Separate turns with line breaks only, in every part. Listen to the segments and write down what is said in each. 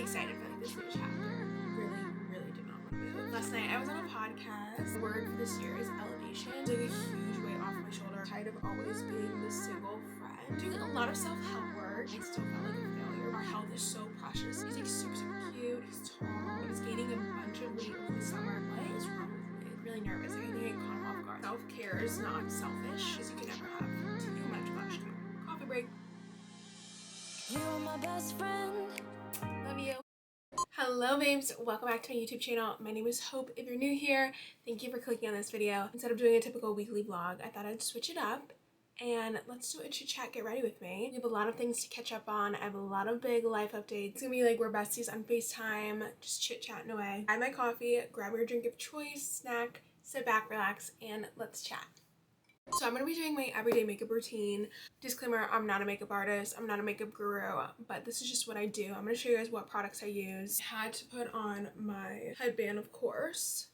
excited for like this new chapter. Really did not want to move. Last night I was on a podcast. The word for this year is elevation. It's like a huge weight off my shoulder. I'm tired of always being this single friend. Doing a lot of self-help work. I still felt like a failure. Our health is so precious. He's like super cute. He's tall. He's gaining a bunch of weight over the summer. What is wrong with me? I'm really nervous. I think I caught him off guard. Self-care is not selfish, because you can never have too much flesh. Coffee break.
You're my best friend.
Love you. Hello babes, welcome back to my YouTube channel. My name is Hope. If you're new here, thank you for clicking on this video. Instead of doing a typical weekly vlog, I thought I'd switch it up and let's do a chit chat get ready with me. We have a lot of things to catch up on. I have a lot of big life updates. It's gonna be like we're besties on FaceTime, just chit chatting away. I have my coffee, grab your drink of choice, snack, sit back, relax, and let's chat. So I'm going to be doing my everyday makeup routine. Disclaimer, I'm not a makeup artist, I'm not a makeup guru, but this is just what I do. I'm going to show you guys what products I use. I had to put on my headband, of course.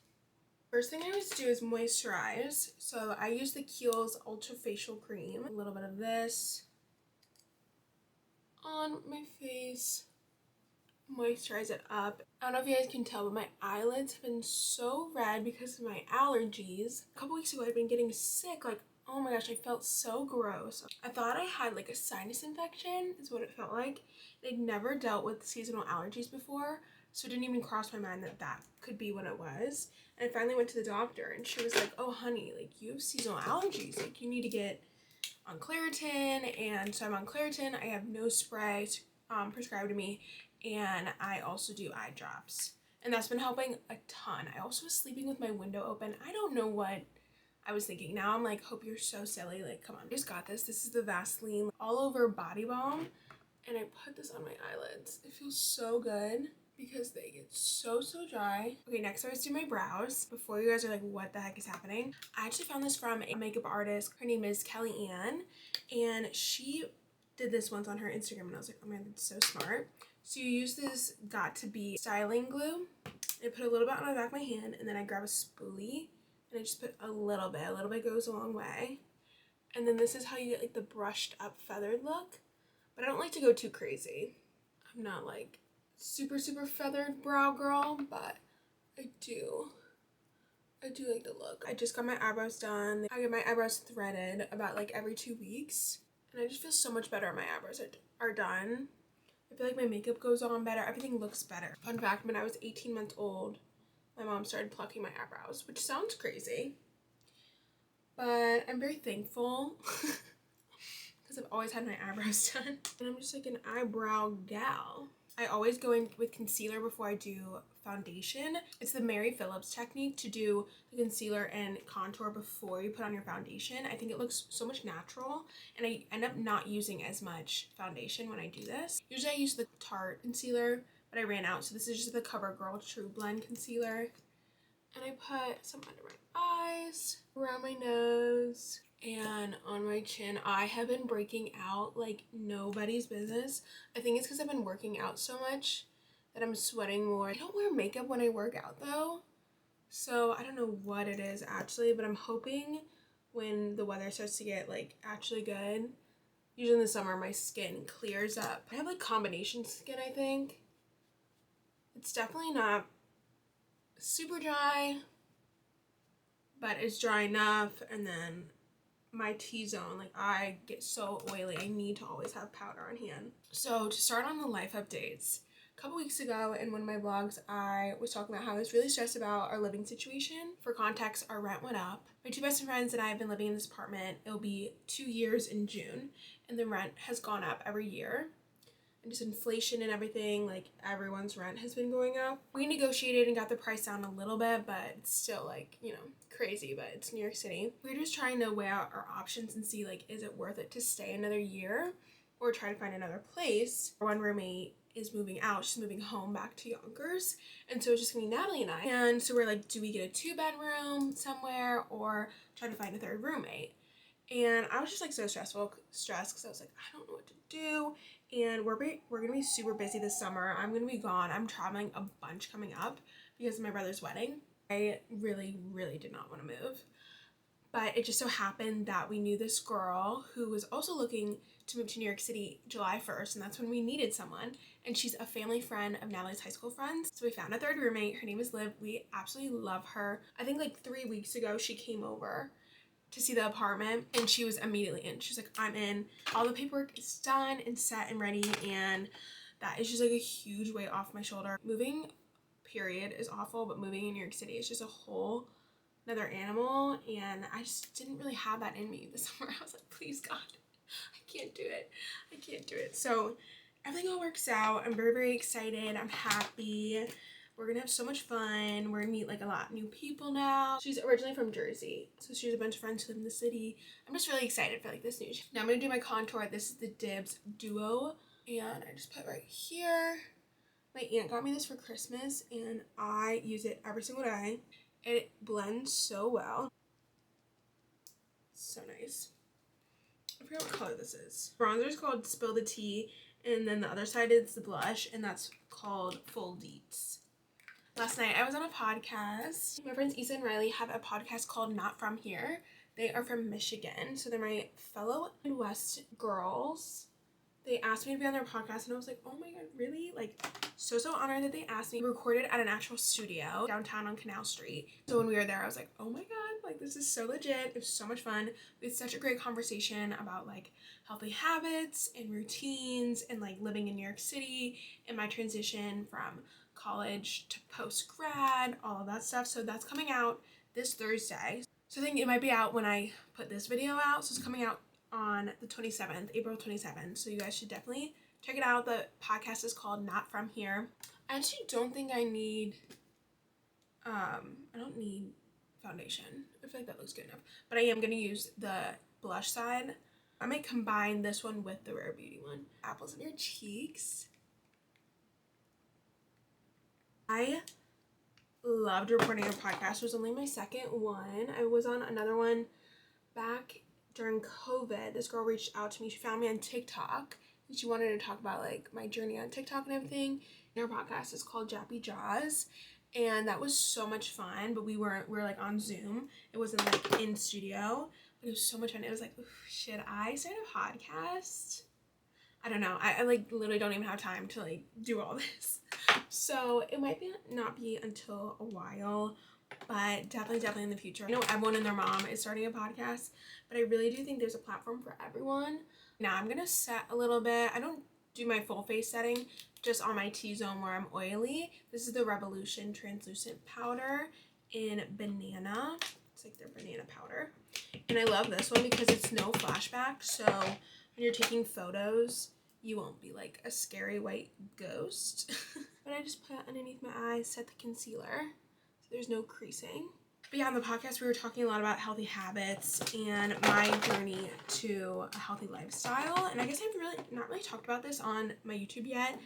First thing I always do is moisturize. So I use the Kiehl's Ultra Facial Cream. A little bit of this on my face. Moisturize it up. I don't know if you guys can tell, but my eyelids have been so red because of my allergies. A couple weeks ago I'd been getting sick, like oh my gosh, I felt so gross. I thought I had like a sinus infection is what it felt like. I'd never dealt with seasonal allergies before, so it didn't even cross my mind that that could be what it was. And I finally went to the doctor and she was like, oh honey, like you have seasonal allergies, like you need to get on Claritin. And so I'm on Claritin. I have no spray prescribed to me, and I also do eye drops, and that's been helping a ton. I also was sleeping with my window open. I don't know what I was thinking. Now I'm like, Hope, you're so silly, like come on. I just got this. This is the Vaseline all over body balm, and I put this on my eyelids. It feels so good because they get so dry. Okay, next I always do my brows. Before you guys are like, what the heck is happening? I actually found this from a makeup artist. Her name is Kelly Ann, and she did this once on her Instagram, and I was like, oh man, that's so smart. So you use this Got To Be styling glue. I put a little bit on the back of my hand, and then I grab a spoolie and I just put a little bit. A little bit goes a long way. And then this is how you get like the brushed up feathered look. But I don't like to go too crazy. I'm not like super feathered brow girl, but I do like the look. I just got my eyebrows done. I get my eyebrows threaded about like every 2 weeks. And I just feel so much better when my eyebrows are done. I feel like my makeup goes on better. Everything looks better. Fun fact, when I was 18 months old, my mom started plucking my eyebrows, which sounds crazy. But I'm very thankful because I've always had my eyebrows done. And I'm just like an eyebrow gal. I always go in with concealer before I do foundation. It's the Mary Phillips technique to do the concealer and contour before you put on your foundation. I think it looks so much natural, and I end up not using as much foundation when I do this. Usually I use the Tarte concealer, but I ran out, so this is just the CoverGirl True Blend concealer. And I put some under my eyes, around my nose, and on my chin. I have been breaking out like nobody's business. I think it's because I've been working out so much that I'm sweating more. I don't wear makeup when I work out though, so I don't know what it is actually, but I'm hoping when the weather starts to get like actually good, usually in the summer, my skin clears up. I have like combination skin, I think. It's definitely not super dry, but it's dry enough. And then my T-zone, like I get so oily, I need to always have powder on hand. So to start on the life updates, a couple weeks ago in one of my vlogs, I was talking about how I was really stressed about our living situation. For context, our rent went up. My two best friends and I have been living in this apartment. It'll be 2 years in June, and the rent has gone up every year. And just inflation and everything, like everyone's rent has been going up. We negotiated and got the price down a little bit, but it's still like, you know, crazy, but it's New York City. We're just trying to weigh out our options and see like, is it worth it to stay another year or try to find another place? One roommate is moving out, she's moving home back to Yonkers, and so it's just gonna be Natalie and I. And so we're like, do we get a 2-bedroom somewhere or try to find a third roommate? And I was just like so stressed because I was like, I don't know what to do. And we're gonna be super busy this summer. I'm gonna be gone. I'm traveling a bunch coming up because of my brother's wedding. I really did not want to move, but it just so happened that we knew this girl who was also looking to move to New York City July 1st, and that's when we needed someone. And she's a family friend of Natalie's high school friends. So we found a third roommate. Her name is Liv. We absolutely love her. I think like 3 weeks ago, she came over to see the apartment and she was immediately in. She's like, I'm in. All the paperwork is done and set and ready, and that is just like a huge weight off my shoulder. Moving, period, is awful, but moving in New York City is just a whole another animal, and I just didn't really have that in me this summer. I was like, please God, I can't do it. I can't do it. So everything all works out. I'm very, very excited. I'm happy. We're gonna have so much fun. We're gonna meet like a lot of new people now. She's originally from Jersey, so she has a bunch of friends who live in the city. I'm just really excited for like this new. Now I'm gonna do my contour. This is the Dibs Duo, and I just put right here. My aunt got me this for Christmas, and I use it every single day. It blends so well. So nice. I forget what color this is. Bronzer is called Spill the Tea, and then the other side is the blush, and that's called Full Deets. Last night I was on a podcast. My friends Issa and Riley have a podcast called Not From Here. They are from Michigan, so they're my fellow Midwest girls. They asked me to be on their podcast, and I was like, oh my God, really? Like, so honored that they asked me. We recorded at an actual studio downtown on Canal Street. So when we were there, I was like, oh my God, like this is so legit. It was so much fun. We had such a great conversation about like healthy habits and routines and like living in New York City and my transition from college to post-grad, all of that stuff. So that's coming out this Thursday. So I think it might be out when I put this video out. So it's coming out on the 27th, April 27th. So you guys should definitely check it out. The podcast is called Not From Here. I actually don't think I need, I don't need foundation. I feel like that looks good enough. But I am going to use the blush side. I might combine this one with the Rare Beauty one. Apples in your cheeks. I loved recording a podcast. It was only my second one. I was on another one back during COVID. This girl reached out to me. She found me on TikTok, and she wanted to talk about like my journey on TikTok and everything. And her podcast is called Jappy Jaws, and that was so much fun. But we were like on Zoom. It wasn't like in studio, but it was so much fun. It was like, should I start a podcast? I don't know. I like literally don't even have time to like do all this. So it might not be until a while, but definitely in the future. I know everyone and their mom is starting a podcast, but I really do think there's a platform for everyone. Now I'm gonna set a little bit. I don't do my full face setting, just on my T-zone where I'm oily. This is the Revolution Translucent Powder in Banana. It's like their banana powder. And I love this one because it's no flashback, so when you're taking photos, you won't be like a scary white ghost. But I just put it underneath my eyes, set the concealer, so there's no creasing. But yeah, on the podcast, we were talking a lot about healthy habits and my journey to a healthy lifestyle. And I guess I've not really talked about this on my YouTube yet,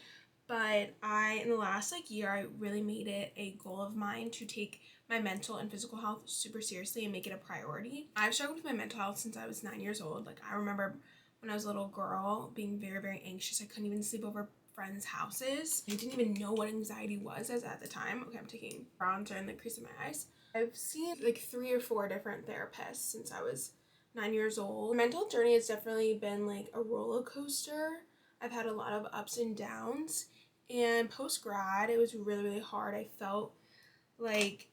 but in the last like year, I really made it a goal of mine to take my mental and physical health super seriously and make it a priority. I've struggled with my mental health since I was 9 years old. Like, I remember when I was a little girl being very, very anxious. I couldn't even sleep over friends' houses. I didn't even know what anxiety was as at the time. Okay, I'm taking bronzer in the crease of my eyes. I've seen like 3 or 4 different therapists since I was 9 years old. My mental journey has definitely been like a roller coaster. I've had a lot of ups and downs, and post-grad, it was really, really hard. I felt like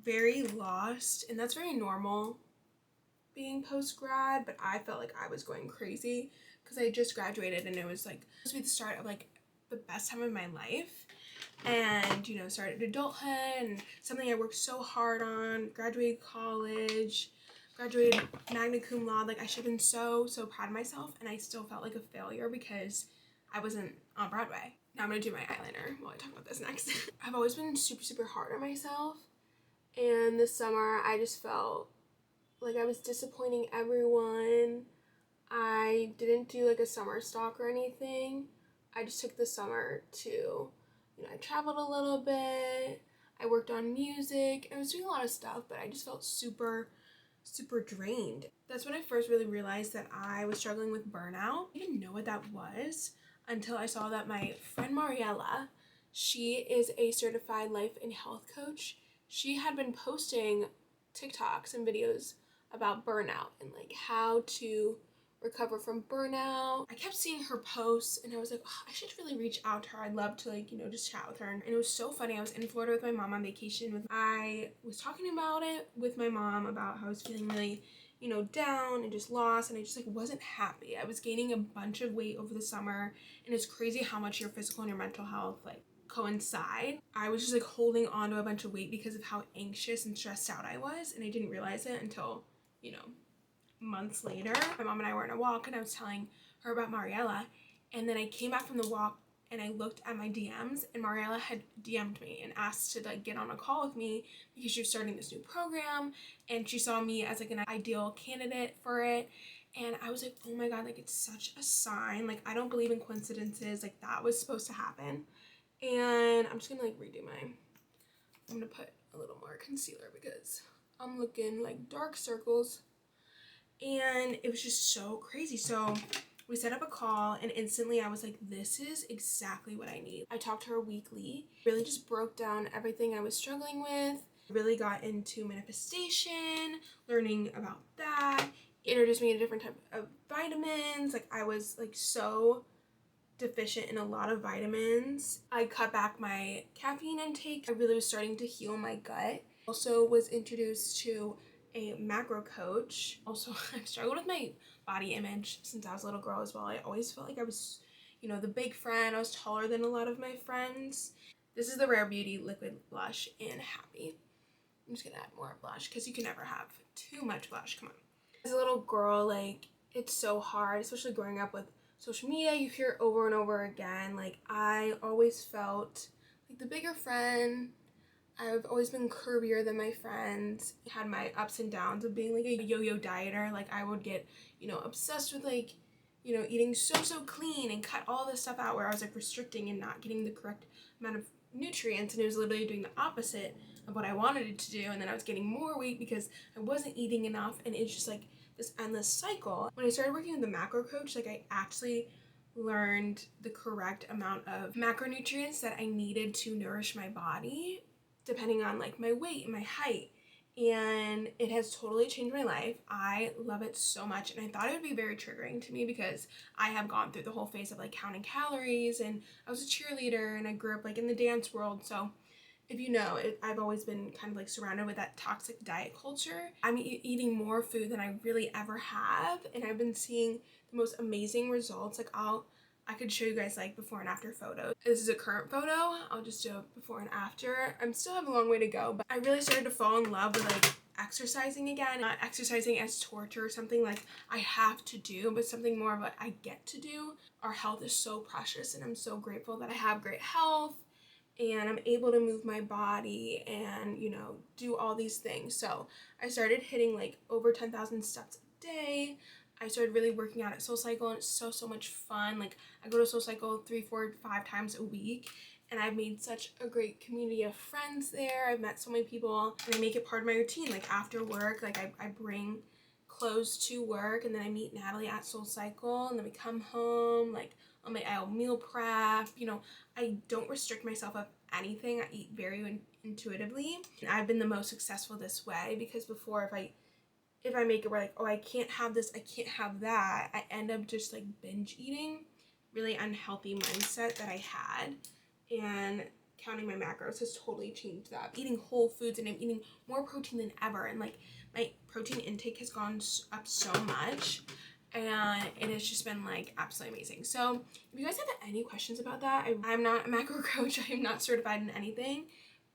very lost, and that's very normal being post-grad, but I felt like I was going crazy because I just graduated, and it was like supposed to be the start of like the best time of my life. And you know, started adulthood and something I worked so hard on, graduated college, graduated magna cum laude. Like, I should have been so proud of myself, and I still felt like a failure because I wasn't on Broadway. Now I'm gonna do my eyeliner while I talk about this next. I've always been super hard on myself, and this summer I just felt like I was disappointing everyone. I didn't do like a summer stock or anything. I just took the summer to, you know, I traveled a little bit, I worked on music, I was doing a lot of stuff, but I just felt super drained. That's when I first really realized that I was struggling with burnout. I didn't know what that was until I saw that my friend Mariella, she is a certified life and health coach. She had been posting TikToks and videos about burnout and like how to recover from burnout. I kept seeing her posts and I was like, oh, I should really reach out to her. I'd love to like, just chat with her. And it was so funny. I was in Florida with my mom on vacation. I was talking about it with my mom about how I was feeling really, down and just lost, and I just like wasn't happy. I was gaining a bunch of weight over the summer, and it's crazy how much your physical and your mental health like coincide. I was just like holding on to a bunch of weight because of how anxious and stressed out I was, and I didn't realize it until, months later. My mom and I were on a walk and I was telling her about Mariella, and then I came back from the walk and I looked at my DMs, and Mariella had DM'd me and asked to like get on a call with me because she was starting this new program and she saw me as like an ideal candidate for it. And I was like, oh my god, like it's such a sign. Like I don't believe in coincidences. Like that was supposed to happen. And I'm just gonna like I'm gonna put a little more concealer because I'm looking like dark circles. And it was just so crazy. So we set up a call and instantly I was like, this is exactly what I need. I talked to her weekly, really just broke down everything I was struggling with, really got into manifestation, learning about that, introduced me to different type of vitamins. Like I was like so deficient in a lot of vitamins. I cut back my caffeine intake. I really was starting to heal my gut. Also was introduced to a macro coach. Also, I've struggled with my body image since I was a little girl as well. I always felt like I was, the big friend. I was taller than a lot of my friends. This is the Rare Beauty Liquid Blush in Happy. I'm just gonna add more blush because you can never have too much blush. Come on. As a little girl, like, it's so hard, especially growing up with social media. You hear it over and over again. Like, I always felt like the bigger friend. I've always been curvier than my friends. I had my ups and downs of being like a yo-yo dieter. Like I would get, obsessed with like, eating so clean and cut all this stuff out where I was like restricting and not getting the correct amount of nutrients, and it was literally doing the opposite of what I wanted it to do. And then I was getting more weight because I wasn't eating enough, and it's just like this endless cycle. When I started working with the macro coach, like I actually learned the correct amount of macronutrients that I needed to nourish my body depending on like my weight and my height, and it has totally changed my life. I love it so much, and I thought it would be very triggering to me because I have gone through the whole phase of like counting calories, and I was a cheerleader and I grew up like in the dance world. So if you know, I've always been kind of like surrounded with that toxic diet culture. I'm eating more food than I really ever have, and I've been seeing the most amazing results. Like I could show you guys like before and after photos. This is a current photo. I'll just do a before and after. I'm still have a long way to go, but I really started to fall in love with like exercising again. Not exercising as torture or something like I have to do, but something more of what I get to do. Our health is so precious, and I'm so grateful that I have great health and I'm able to move my body and, do all these things. So I started hitting like over 10,000 steps a day. I started really working out at SoulCycle, and it's so much fun. Like I go to SoulCycle 3, 4, 5 times a week, and I've made such a great community of friends there. I've met so many people, and I make it part of my routine. Like after work, like I bring clothes to work, and then I meet Natalie at SoulCycle, and then we come home, like I'll meal prep. I don't restrict myself of anything. I eat very intuitively, and I've been the most successful this way because before, if I make it where like, oh, I can't have this, I can't have that, I end up just like binge eating. Really unhealthy mindset that I had, and counting my macros has totally changed that. Eating whole foods, and I'm eating more protein than ever, and like my protein intake has gone up so much, and it has just been like absolutely amazing. So if you guys have any questions about that, I'm not a macro coach. I am not certified in anything,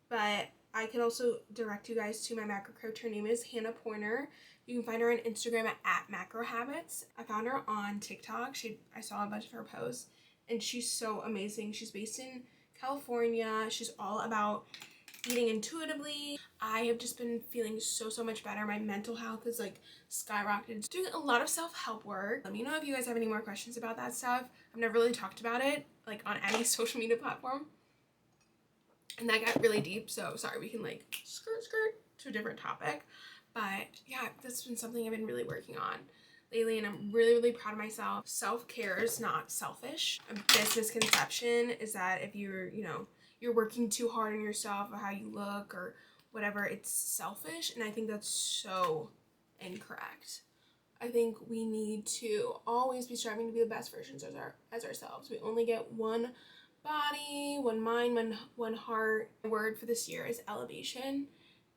but I can also direct you guys to my macro coach. Her name is Hannah Pointer. You can find her on Instagram at Macro Habits. I found her on TikTok. I saw a bunch of her posts, and she's so amazing. She's based in California. She's all about eating intuitively. I have just been feeling so much better. My mental health is like skyrocketed. Doing a lot of self-help work. Let me know if you guys have any more questions about that stuff. I've never really talked about it like on any social media platform, and that got really deep, so sorry. We can like skirt to a different topic, but yeah, that's been something I've been really working on lately, and I'm really proud of myself. Self-care is not selfish. A biggest misconception is that if you're working too hard on yourself or how you look or whatever, it's selfish, and I think that's so incorrect. I think we need to always be striving to be the best versions as ourselves. We only get one body, one mind, one heart. The word for this year is elevation.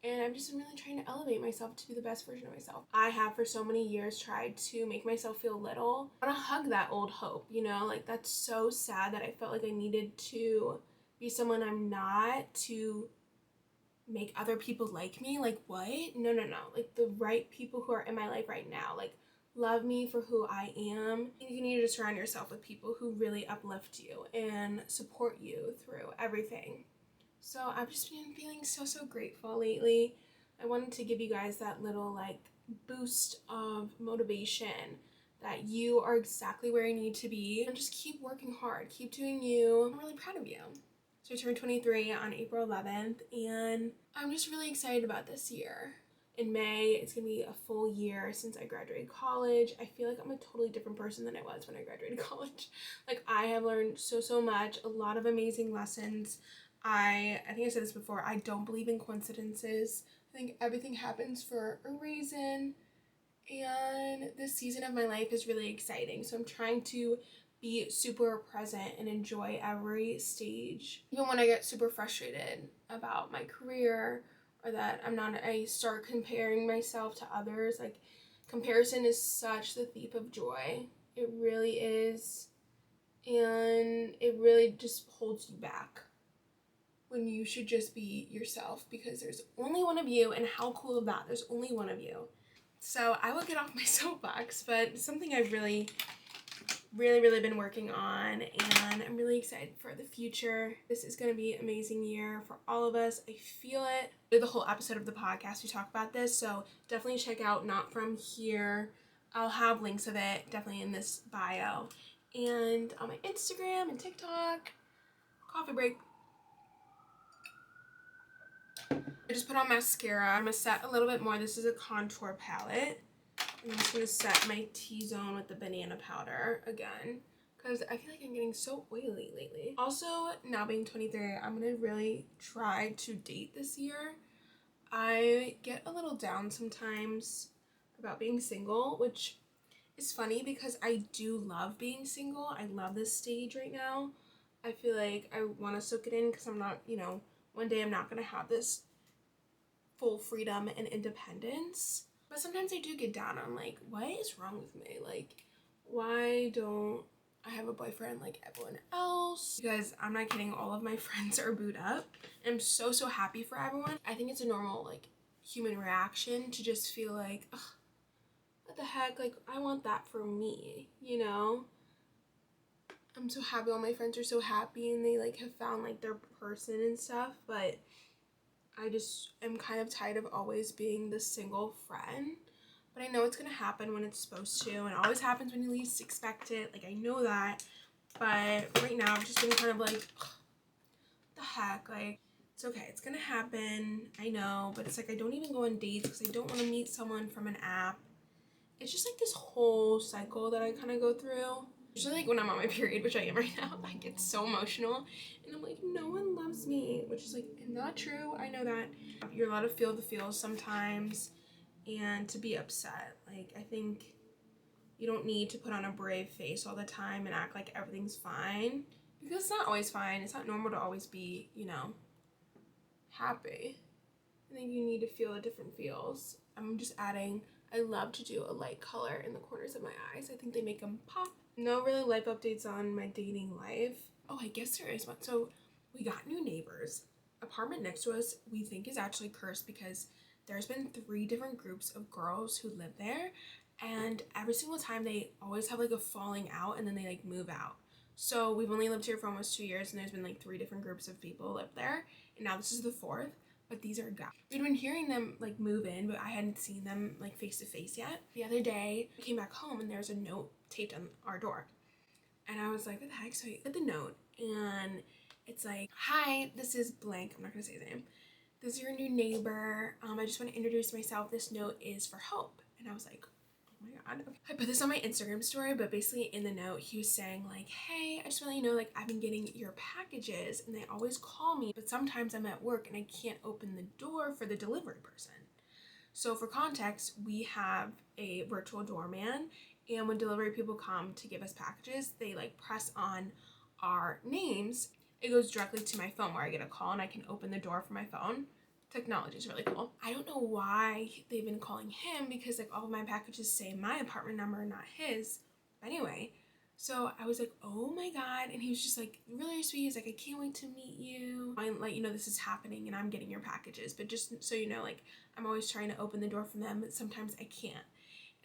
And I'm just really trying to elevate myself to be the best version of myself. I have for so many years tried to make myself feel little. I want to hug that old hope, you know? Like, that's so sad that I felt like I needed to be someone I'm not to make other people like me. Like, what? No. Like, the right people who are in my life right now, like, love me for who I am. You need to surround yourself with people who really uplift you and support you through everything. So I've just been feeling so grateful lately. I wanted to give you guys that little like boost of motivation that you are exactly where you need to be, and just keep working hard, keep doing you. I'm really proud of you. So I turned 23 on April 11th, and I'm just really excited about this year. In May, it's gonna be a full year since I graduated college. I feel like I'm a totally different person than I was when I graduated college. Like, I have learned so much, a lot of amazing lessons. I think I said this before, I don't believe in coincidences. I think everything happens for a reason, and this season of my life is really exciting. So I'm trying to be super present and enjoy every stage. Even when I get super frustrated about my career, or that I start comparing myself to others. Like, comparison is such the thief of joy. It really is. And it really just holds you back when you should just be yourself, because there's only one of you, and how cool of that, there's only one of you. So I will get off my soapbox, but something I've really been working on, and I'm really excited for the future. This is going to be an amazing year for all of us. I feel it. Did the whole episode of the podcast we talk about this, so definitely check out Not From Here. I'll have links of it definitely in this bio, and on my Instagram and TikTok. Coffee break. I just put on mascara. I'm going to set a little bit more. This is a contour palette. I'm just going to set my T-zone with the banana powder again, because I feel like I'm getting so oily lately. Also, now being 23, I'm going to really try to date this year. I get a little down sometimes about being single, which is funny because I do love being single. I love this stage right now. I feel like I want to soak it in, because I'm not, one day I'm not going to have this full freedom and independence. But sometimes I do get down. I'm like, what is wrong with me? Like, why don't I have a boyfriend like everyone else? Because I'm not kidding, all of my friends are booed up. And I'm so happy for everyone. I think it's a normal like human reaction to just feel like, ugh, what the heck? Like, I want that for me, you know? I'm so happy all my friends are so happy and they like have found like their person and stuff, but I just am kind of tired of always being the single friend. But I know it's going to happen when it's supposed to, and it always happens when you least expect it. Like, I know that. But right now, I've just been kind of like, ugh, what the heck? Like, it's okay. It's going to happen. I know. But it's like I don't even go on dates because I don't want to meet someone from an app. It's just like this whole cycle that I kind of go through. Usually, like, when I'm on my period, which I am right now, I get so emotional. And I'm like, no one loves me. Which is, like, not true. I know that. You're allowed to feel the feels sometimes and to be upset. Like, I think you don't need to put on a brave face all the time and act like everything's fine. Because it's not always fine. It's not normal to always be, happy. I think you need to feel the different feels. I'm just adding, I love to do a light color in the corners of my eyes. I think they make them pop. No really life updates on my dating life. Oh, I guess there is one. So we got new neighbors. Apartment next to us we think is actually cursed, because there's been 3 different groups of girls who live there, and every single time they always have like a falling out and then they like move out. So we've only lived here for almost 2 years, and there's been like 3 different groups of people live there, and now this is the 4th. But these are guys. We'd been hearing them like move in, but I hadn't seen them like face to face yet. The other day, I came back home and there's a note taped on our door. And I was like, what the heck? So I read the note, and it's like, hi, this is blank. I'm not gonna say his name. This is your new neighbor. I just want to introduce myself. This note is for Hope. And I was like, oh my god. Okay. I put this on my Instagram story, but basically in the note he was saying like, hey, I just want to let you know, like, I've been getting your packages and they always call me, but sometimes I'm at work and I can't open the door for the delivery person. So for context, we have a virtual doorman, and when delivery people come to give us packages, they like press on our names. It goes directly to my phone where I get a call and I can open the door from my phone. Technology is really cool. I don't know why they've been calling him, because like all of my packages say my apartment number, not his. But anyway, so I was like, oh my God. And he was just like really sweet. He's like, I can't wait to meet you. I let you know this is happening and I'm getting your packages. But just so you know, like I'm always trying to open the door for them, but sometimes I can't.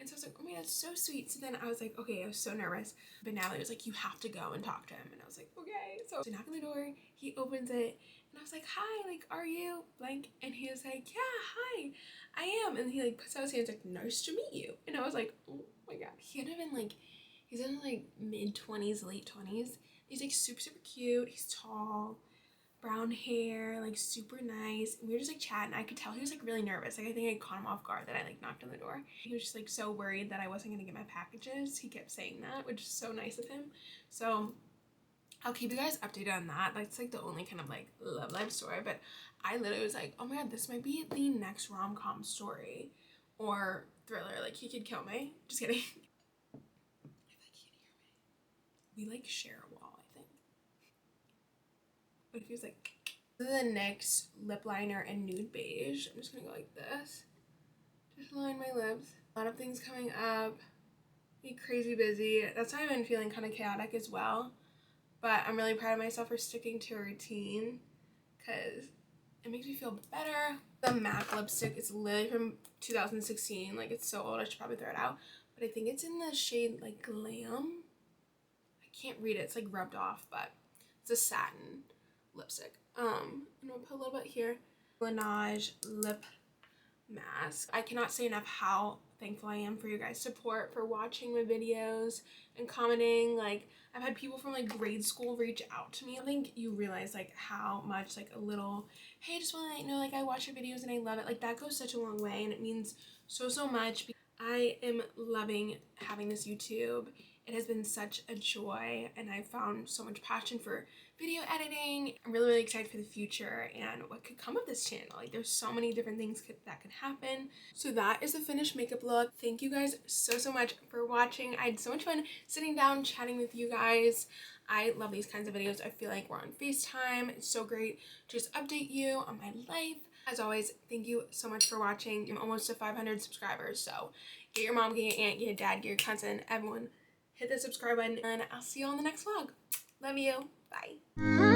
And so I was like, oh my God, that's so sweet. So then I was like, okay, I was so nervous. But Natalie was like, you have to go and talk to him. And I was like, okay. So I knock on the door, he opens it, and I was like, hi, like, are you blank? And he was like, yeah, hi, I am. And he like puts out his hands like, nice to meet you. And I was like, oh my God. He had been like, he's in like mid-20s, late 20s. He's like super, super cute. He's tall, brown hair, like super nice. And we were just like chatting. I could tell he was like really nervous. Like I think I caught him off guard that I like knocked on the door. He was just like so worried that I wasn't gonna get my packages. He kept saying that, which is so nice of him. So I'll keep you guys updated on that. That's like the only kind of like love life story. But I literally was like, oh my God, this might be the next rom-com story or thriller. Like he could kill me. Just kidding. If I can't hear me, we like share a wall, I think. But if he was like, this is the NYX lip liner in nude beige. I'm just gonna go like this. Just line my lips. A lot of things coming up. Be crazy busy. That's why I've been feeling kind of chaotic as well. But I'm really proud of myself for sticking to a routine because it makes me feel better. The MAC lipstick is literally from 2016. Like it's so old, I should probably throw it out. But I think it's in the shade like Glam. I can't read it. It's like rubbed off, but it's a satin lipstick. And I'll put a little bit here. Laneige lip mask. I cannot say enough how thankful I am for your guys' support, for watching my videos and commenting. Like I've had people from like grade school reach out to me. I think you realize like how much like a little, hey, I just want to let you know like I watch your videos and I love it. Like that goes such a long way and it means so much. I am loving having this YouTube. It has been such a joy and I've found so much passion for video editing. I'm really excited for the future and what could come of this channel. Like there's so many different things that could happen. So that is the finished makeup look. Thank you guys so much for watching. I had so much fun sitting down chatting with you guys. I love these kinds of videos. I feel like we're on FaceTime. It's so great to just update you on my life. As always, thank you so much for watching. I'm almost to 500 subscribers, so get your mom, get your aunt, get your dad, get your cousin, everyone. Hit the subscribe button, and I'll see you on the next vlog. Love you. Bye.